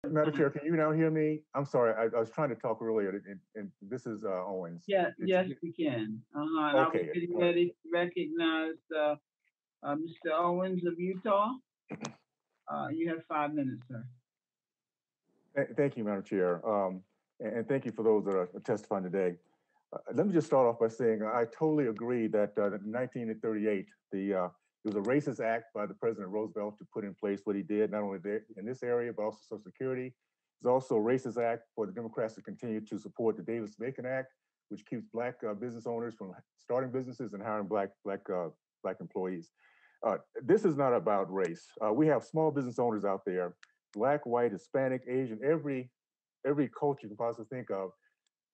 Madam Chair, can you now hear me? I'm sorry, I was trying to talk earlier, and this is Owens. Yeah, yes, we can. And I was Okay. getting ready to recognize Mr. Owens of Utah. You have 5 minutes, sir. Thank you, Madam Chair, and thank you for those that are testifying today. Let me just start off by saying I totally agree that in 1938, it was a racist act by the President Roosevelt to put in place what he did, not only there in this area, but also Social Security. It's also a racist act for the Democrats to continue to support the Davis-Bacon Act, which keeps Black business owners from starting businesses and hiring Black employees. This is not about race. We have small business owners out there, Black, white, Hispanic, Asian, every culture you can possibly think of,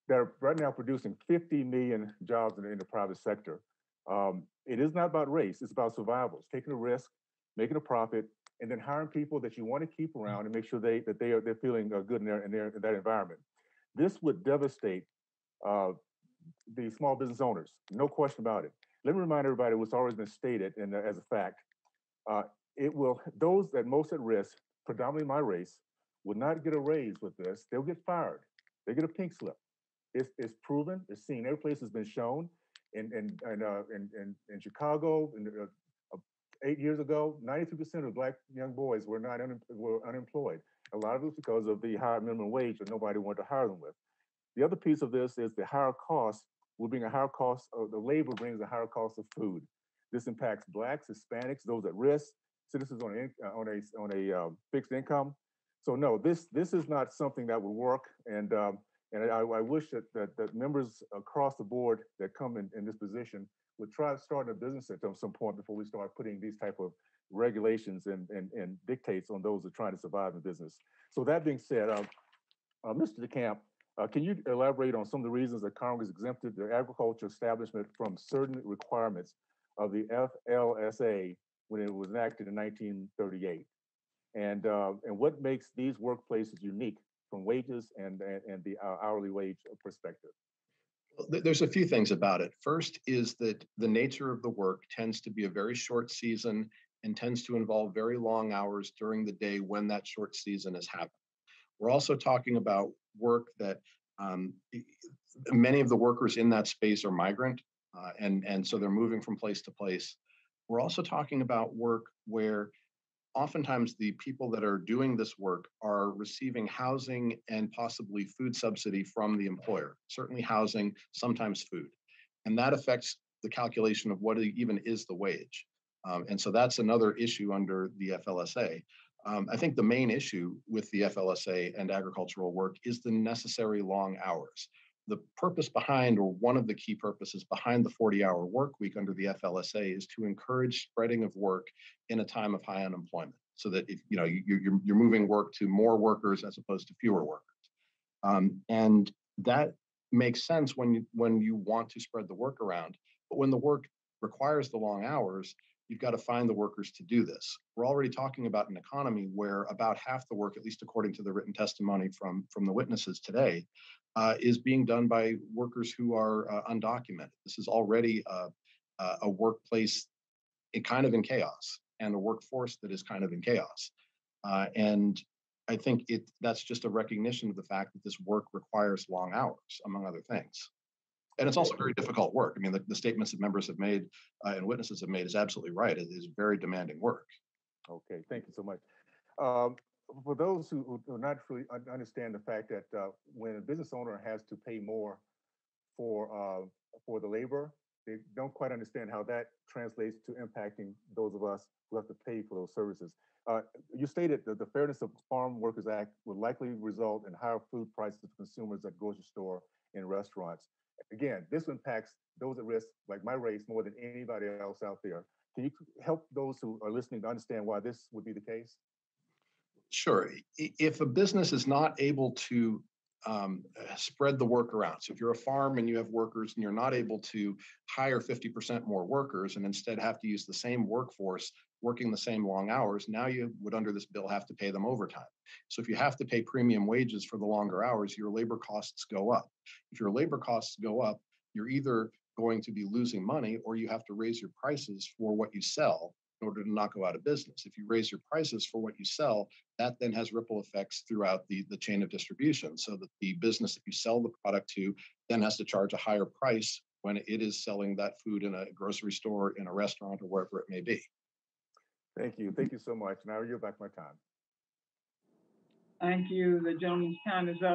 that are right now producing 50 million jobs in the private sector. It is not about race, it's about survival. It's taking a risk, making a profit, and then hiring people that you want to keep around and make sure they're feeling good in that environment. This would devastate the small business owners, no question about it. Let me remind everybody what's always been stated and as a fact. Those that most at risk, predominantly my race, would not get a raise with this. They'll get fired. They get a pink slip. It's proven. It's seen. Every place has been shown. In Chicago, 8 years ago, 92% of Black young boys were unemployed. A lot of it was because of the higher minimum wage that nobody wanted to hire them with. The other piece of this is the higher cost will bring a higher cost of the labor brings a higher cost of food. This impacts Blacks, Hispanics, those at risk, citizens on a fixed income. So no, this is not something that would work. And I wish that members across the board that come in this position would try starting a business at some point before we start putting these type of regulations and dictates on those that are trying to survive in business. So that being said, Mr. DeCamp, can you elaborate on some of the reasons that Congress exempted the agriculture establishment from certain requirements of the FLSA when it was enacted in 1938? And what makes these workplaces unique from wages and the hourly wage perspective? There's a few things about it. First is that the nature of the work tends to be a very short season and tends to involve very long hours during the day when that short season is happening. We're also talking about work that many of the workers in that space are migrant, and so they're moving from place to place. We're also talking about work where oftentimes the people that are doing this work are receiving housing and possibly food subsidy from the employer, certainly housing, sometimes food. And that affects the calculation of what even is the wage. And so that's another issue under the FLSA. I think the main issue with the FLSA and agricultural work is the necessary long hours. The purpose behind, or one of the key purposes behind the 40-hour work week under the FLSA is to encourage spreading of work in a time of high unemployment, so that if you're moving work to more workers as opposed to fewer workers, and that makes sense when you want to spread the work around. But when the work requires the long hours, you've got to find the workers to do this. We're already talking about an economy where about half the work, at least according to the written testimony from the witnesses today, is being done by workers who are undocumented. This is already a workplace kind of in chaos, and a workforce that is kind of in chaos. And I think that's just a recognition of the fact that this work requires long hours, among other things. And it's also very difficult work. I mean, the statements that members have made and witnesses have made is absolutely right. It is very demanding work. Okay, thank you so much. For those who do not really understand the fact that when a business owner has to pay more for the labor, they don't quite understand how that translates to impacting those of us who have to pay for those services. You stated that the Fairness of Farm Workers Act would likely result in higher food prices for consumers at grocery store and restaurants. Again, this impacts those at risk, like my race, more than anybody else out there. Can you help those who are listening to understand why this would be the case? Sure. If a business is not able to spread the work around, so if you're a farm and you have workers and you're not able to hire 50% more workers and instead have to use the same workforce working the same long hours, now you would, under this bill, have to pay them overtime. So if you have to pay premium wages for the longer hours, your labor costs go up. If your labor costs go up, you're either going to be losing money or you have to raise your prices for what you sell in order to not go out of business. If you raise your prices for what you sell, that then has ripple effects throughout the chain of distribution, so that the business that you sell the product to then has to charge a higher price when it is selling that food in a grocery store, in a restaurant, or wherever it may be. Thank you. Thank you so much. Now I yield back my time. Thank you. The gentleman's time is up.